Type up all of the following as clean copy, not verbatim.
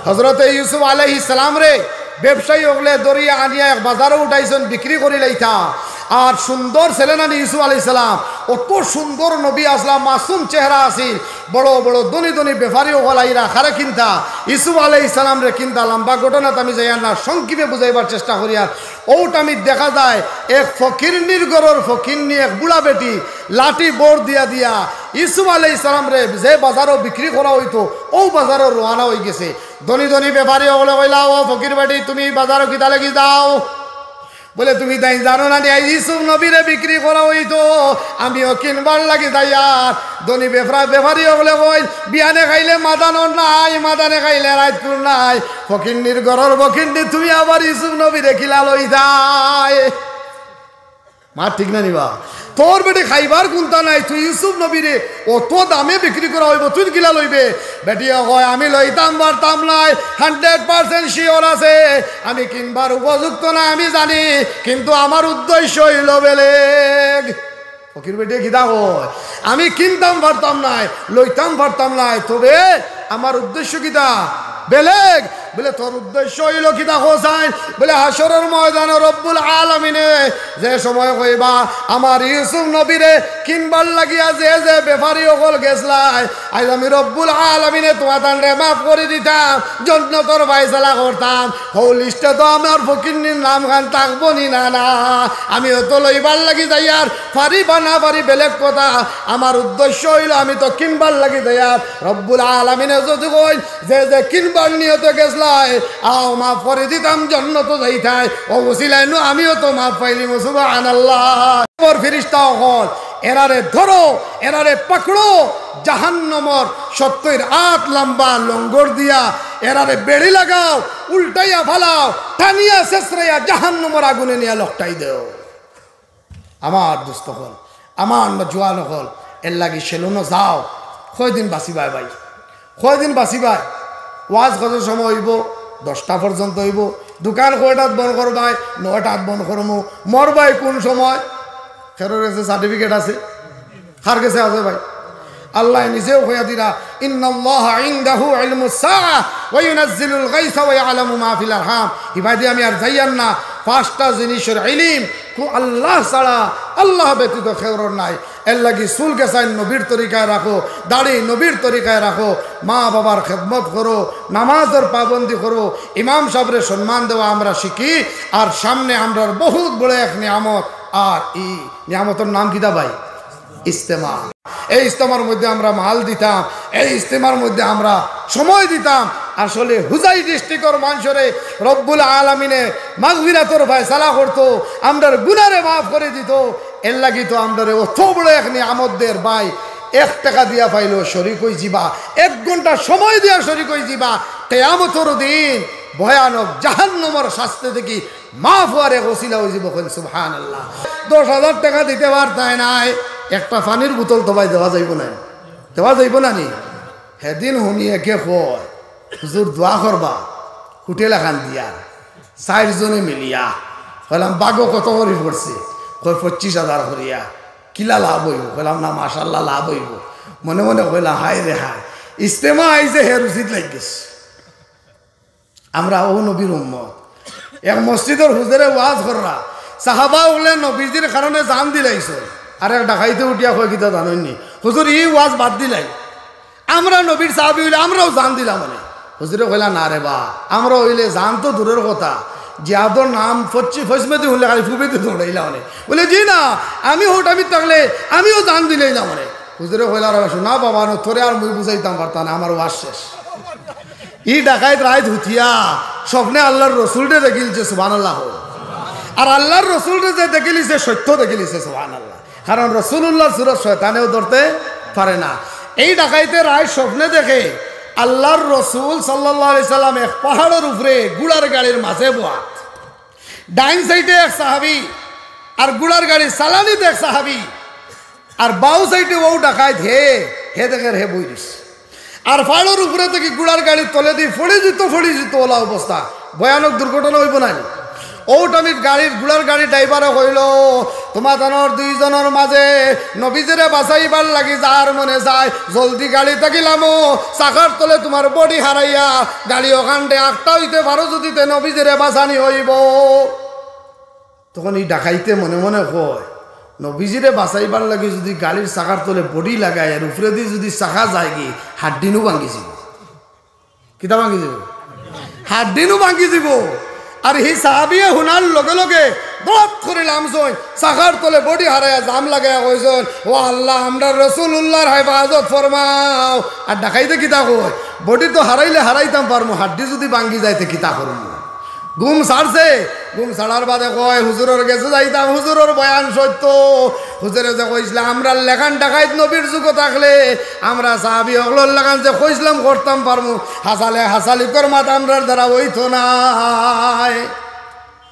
হজরতে ইউসুফ আলাইহিস সালাম রে ব্যবসায়ী ওগলে দরিয়া আনিয়া এক বাজারে উঠাইছেন বিক্রি করি লাইতা আর সুন্দর ছেলে নানি ইউসুফ আলাইহিস সালাম অত সুন্দর নবী আসলাম মাসুম চেহারা আছিল বড় বড় ধনী ধনী ব্যাপারী ওগলাইরা খারে কিনতা ইউসুফ আলাইহিস সালাম রে কিনতা লম্বা ঘটনা আমি যাই না সংক্ষেপে বুঝাইবার চেষ্টা করি আর ওটা আমি দেখা যায় এক ফকিরনির ঘরের ফকিরনি এক বুড়া বেটি লাঠি বোর দিয়া দিয়া ইউসুফ আলাইহিস সালাম রে যে বাজারও বিক্রি করা হইতো ও বাজারও রওনা হয়ে গেছে ধনী ধনী ব্যাপারী ওগুলো কইলা ও ফকির বেটি তুমি বাজারও কিতা লাগি যাও বলে তুমি তাই জানো না ইউসুফ নবীরে বিক্রি করা হইতো আমিও কিনবার লাগি তাই আর ধনী ব্যাপারী ওগুলো কইল বিয়ানে খাইলে মাদানো নাই মাদানে খাইলে রাতকুর নাই ফকিরনির ঘরের ফকিরনি তুমি আবার ইউসুফ নবীরে কিলা লই যায় মা ঠিক না নিবা তোর বেটি খাইবার গুনতা নাই তুই ইউসুফ নবীরে অত দামে বিক্রি করা হইব তুই কিলা লইবে বেটিয়া কয় আমি লইতাম পারতাম নাই 100% শিওর আছে আমি কিনবার উপযুক্ত না আমি জানি কিন্তু আমার উদ্দেশ্য হইল বেলেগ ফকির বেটি কিতা কয় আমি কিনতাম পারতাম নাই লইতাম পারতাম নাই তবে আমার উদ্দেশ্য কিতা বেলেগ বলে তোর উদ্দেশ্য হইল কিতা হোসাইন বলে হাসরের ময়দানে রব্বুল আলামিনে যে সময় কইবা আমার ইউসুফ নবীরে কিনবার লাগিয়া যে যে ব্যাপারী ওগল গেছলাই আজ আমি রব্বুল আলামিনে তোমাদের মাফ করে দিতাম জান্নাতের ফয়সালা করতাম হো লিস্টে তো আমার ফকিরনির নাম গান থাকবো নি না না আমি তো লইবার লাগি যাই আর পারি বা না পারি বেলেগ কথা আমার উদ্দেশ্য হইল আমি তো কিনবার লাগি যাই আর রব্বুল আলামিনে যদি কই যে যে কিনবার নিয়ত গেছ আও মাফ করে দিতাম জান্নাতে যাইতাই ও ওসিলাইনো আমিও তো মাফ পাইলিম সুবহানাল্লাহ ওর ফেরেশতা হল এরারে ধরো এরারে পকড়ো জাহান্নামের 70 হাত লম্বা লঙ্গর দিয়া এরারে বেড়ি লাগাও উল্টাইয়া ফালাও টানিয়া শেষরাইয়া জাহান্নামের আগুনে নিয়া লকটাই দেও আমার দোস্ত হল আমার জওয়ান হল এর লাগি সেলুনো যাও কয়দিন বাঁচিবাই ভাই কয়দিন বাঁচিবাই ওয়াজ কত সময় হইব 10টা পর্যন্ত হইব দোকান কয়টাত বন্ধ করবাই 9টাত বন্ধ করমু মরবাই কোন সময় ফেরোর কাছে সার্টিফিকেট আছে কার কাছে আছে ভাই আল্লাহ নিজেও কইয়া দিরা ইন্নাল্লাহা ইনদাহু ইলমুস সাআ ওয়া ইউনাজ্জিলুল গায়সা ওয়া ইয়ালামু মা ফিল আরহাম ইবাদি আমি আর যাইয়ান না 5টা জিনিসের ইলম কো আল্লাহ ছাড়া আল্লাহ ব্যতীত কেউ নাই এর লাগি চুল গেছাই নবীর তরিকায় রাখো দাড়ি নবীর তরিকায় রাখো মা বাবার খেদমত করো নামাজের পাবন্দি করো ইমাম সাহেবের সম্মান দেওয়া আমরা শিখি আর সামনে আমরা বহুত বড় এক নিয়ামত আর এই নিয়ামতের নাম কিতা ভাই ইস্তেমা এই ইস্তেমার মধ্যে আমরা মাল দিতাম এই ইস্তেমার মধ্যে আমরা সময় দিতাম আসলে হুজাই ডিস্ট্রিক্টর মানুষরে রব্বুল আলামিনে মাগফিরাতের ফয়সালা করতো আমরার গুনারে মাফ করে দিত এর লাগি তো আমরারে অত বড় এক নিয়ামতদের ভাই 1 টাকা দিয়া পাইলো শরীক হই যাবা 1 ঘন্টা সময় দিয়া শরীক হই যাবা কিয়ামতের দিন ভয়ানক জাহান্নামের শাস্তি থেকে মাফ হওয়ার ওসিলা হই যাব সুবহানাল্লাহ 10,000 টাকা দিতে পারতাই নাই একটা পানির বোতল তো ভাই দেওয়া যাইব না নি সেদিন শুনিয়ে কে কয় হুজুর দোয়া করবা হোটেল এখান দিয়া 4 জনে মিলিয়া বললাম বাগো কত করে পড়ছে কয় 25,000 করিয়া কিলা লাভ হইব বললাম না মাশাআল্লাহ লাভ হইব মনে মনে কইলাম হায় রে হায় ইস্তেমা আইছে হে রুচিত লাগিস আমরা ও নবীর উম্মত এক মসজিদের হুজুরে ওয়াজ কররা সাহাবা ওগুলো নবীজির কারণে জান দিলাইছে আর এক ডাকাইতে উঠিয়া কয় কিতা জানেননি হুজুর এই ওয়াজ বাদ দিলাই আমরা নবীর সাহাবী হইলে আমরাও জান দিলাম মানে হুজুরে কইলা না রে বা আমরা হইলে জান তো দূরের কথা জিয়াদর নাম ফসমেতে হলে খালি ফুবেতে দৌড়াইলা মানে বলে জি না আমি হোটামি থাকলে আমিও জান দিলাইলাম মানে হুজুরে কইলা না বাবা নো তোরে আর মুই বুঝাইতাম পারতাম না আমার ওয়াজ শেষ ই ডাকাইত রাইত হুথিয়া স্বপ্নে আল্লাহর রসুলটে দেখিলছে সুবহানাল্লাহ আর আল্লাহর রসুলটে যে দেখিলিছে সত্য দেখিলিছে সুবহানাল্লাহ কারণ রসুল্লাহ সুরত শয়তানেও ধরতে পারে না এই ডাকাইতে রায় স্বপ্নে দেখে আল্লাহর রসুল সাল্লাল্লাহু আলাইহি সাল্লাম এক পাহাড়ের উপরে গুড়ার গাড়ির মাঝে বসা ডাইন সাইডে এক সাহাবী আর গুড়ার গাড়ির সালানিতে এক সাহাবী আর বাউ সাইডে ও ডাকাইত হে দেখে হে বইরিস আর পাহাড়ের উপরে থেকে গুড়ার গাড়ির তলে দিয়ে ফড়ে যেত ওলা অবস্থা ভয়ানক দুর্ঘটনা হইব না ওট আমি গাড়ির গুলার গাড়ি ড্রাইভারে কইল তোমাদের দুইজনের মাঝে নবীজিরে বাঁচাইবার লাগি যার মনে যায় জলদি গাড়ি থাকিলামো চাকার তলে তোমার বডি হারাইয়া গাড়ি ওখানটে একটা হইতে পারো যদি তে নবীজিরে বাঁচানি হইব। তখন এই ডাকাইতে মনে মনে কয় নবীজিরে বাঁচাইবার লাগে যদি গাড়ির চাকার তলে বডি লাগায় আর উপরে দিয়ে যদি চাকা যায় কি হাড্ডিনও ভাঙি যাব। কিতা ভাঙি যাব? হাড্ডিনও ভাঙি যাব। আর হি সাহাবিয়ে হুনার লগে লগে দত করে নামছই চাকার তলে বডি হারাইয়া জাম লাগাইয়া কইছন ও আল্লাহ আমরা রাসূলুল্লাহর হেফাজত ফরমাও। আর ডাকাইতে কিতা কয় বডি তো হারাইলে হারাইতাম পারমু, হাড্ডি যদি ভাঙি যাইতে কিতা করমু। ঘুম ছাড়ছে, ঘুম ছাড়ার বাদে কয় হুজুরের কাছে যাইতাম, হুজুরের বয়ান সত্য। হুজুরে যে কইছিল আমরা লেখান ডাকাইত নবীর যুগ থাকলে আমরা সাহাবী হগলর লাগান যে কইছিলাম করতাম পারমু, হাসালে হাসালি করমাত আমরার দ্বারা হইতো নাই।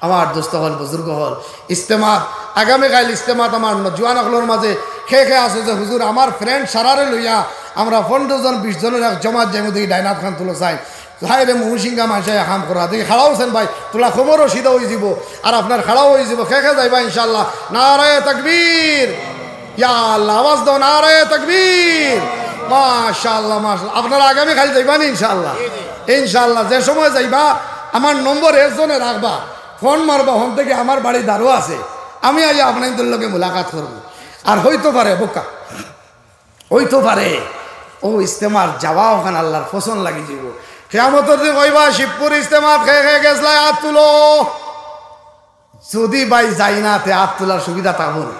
আমার দোস্ত হল বুজুর্গ হল ইস্তেমাত আগামীকাল ইস্তেমাত আমার জোয়ান হগলর মাঝে খেয়ে আছে যে হুজুর আমার ফ্রেন্ড সারারে লইয়া আমরা 15 জন 20 জনের এক জমাত যাইমু দেখি ডাইনাথ খান তুলো চাই ভাই রে মহুসিংহা মাসে হাম করা দেখি খাড়াও আছেন ভাই তোলা খবরও সিধা হয়ে যাব আর আপনার খাড়াও হয়ে যাব খেয়ে যাইবা ইনশাল্লাহ। নারায়ে তাকবীর, ইয়া আল্লাহ আওয়াজ দাও নারায়ে তাকবীর। মাশাআল্লাহ মাশাআল্লাহ। আপনারা আগামীকাল যাইবা নি ইনশাল্লাহ? ইনশাল্লাহ যে সময় যাইবা আমার নম্বর একজনে রাখবা, ফোন মারবা, হন থেকে আমার বাড়ি দারো আছে, আমি আজ আপনাদের লগে মুলাকাত করব। আর হইতো পারে বোকা হইতো পারে ও ইস্তেমার যাওয়া ওখানে আল্লাহর পছন্দ লাগি যাব। কিয়ামতের দিন কইবা শিবপুর ইস্তেমাত খেয়ে খেয়ে গেছলাই হাত তুলো। যদি ভাই যাই না তে হাত তোলার সুবিধা পাবো না।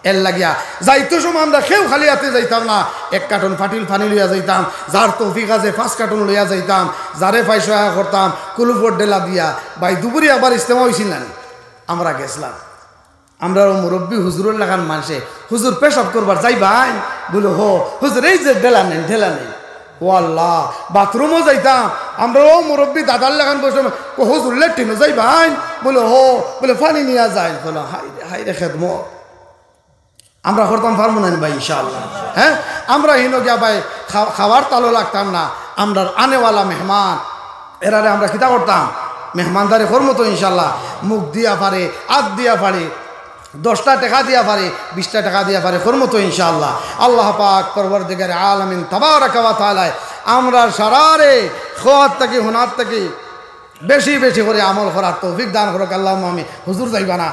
এর লাগিয়া যাইতো সময় আমরা কেউ খালি হাতে যাইতাম না, 1 কার্টন ফাটিল পানি লইয়া যাইতাম, যার তৌফিক আছে 5 কার্টন লইয়া যাইতাম, যারে পয়সা করতাম কুলুফর ডেলা দিয়া। ভাই দুপুরে আবার ইস্তেমা হয়েছিল না, আমরা গেছিলাম। আমরা মুরব্বী হুজুরের লাগান মানুষে হুজুর পেশাব করবার যাই ভাই বলে হো হুজুর এই যে ঢেলা নেন ঢেলা নেন। ও আল্লাহ বাথরুমও যাইতাম আমরা, ও মুরব্বী দাদার লাগান বসে হুজুর লেট্রিনও যাই ভাই বলে হো বলে পানি নিয়ে যায়। বলো হাই হাই রে খেদমত আমরা করতাম পারবো না ভাই ইনশাআল্লাহ। হ্যাঁ আমরা হিনো গিয়া ভাই খাবার তালো লাগতাম না, আমরা আনেওয়ালা মেহমান এরারে আমরা কিতা করতাম মেহমানদারি করবো তো ইনশাল্লাহ। মুখ দিয়া পারে, আত দিয়া পারে, 10টা টাকা দিয়া পারে, 20টা টাকা দিয়া পারে করবো তো ইনশাআল্লাহ। আল্লাহ পাক পরবর্তীকার আলামিন তাবারাকা ওয়া তাআলা আমরা সারারে খোয়াত থেকে হুনার থেকে বেশি বেশি করে আমল করার তৌফিক দান করুক আল্লাহ। আমি হুজুর যাইবা না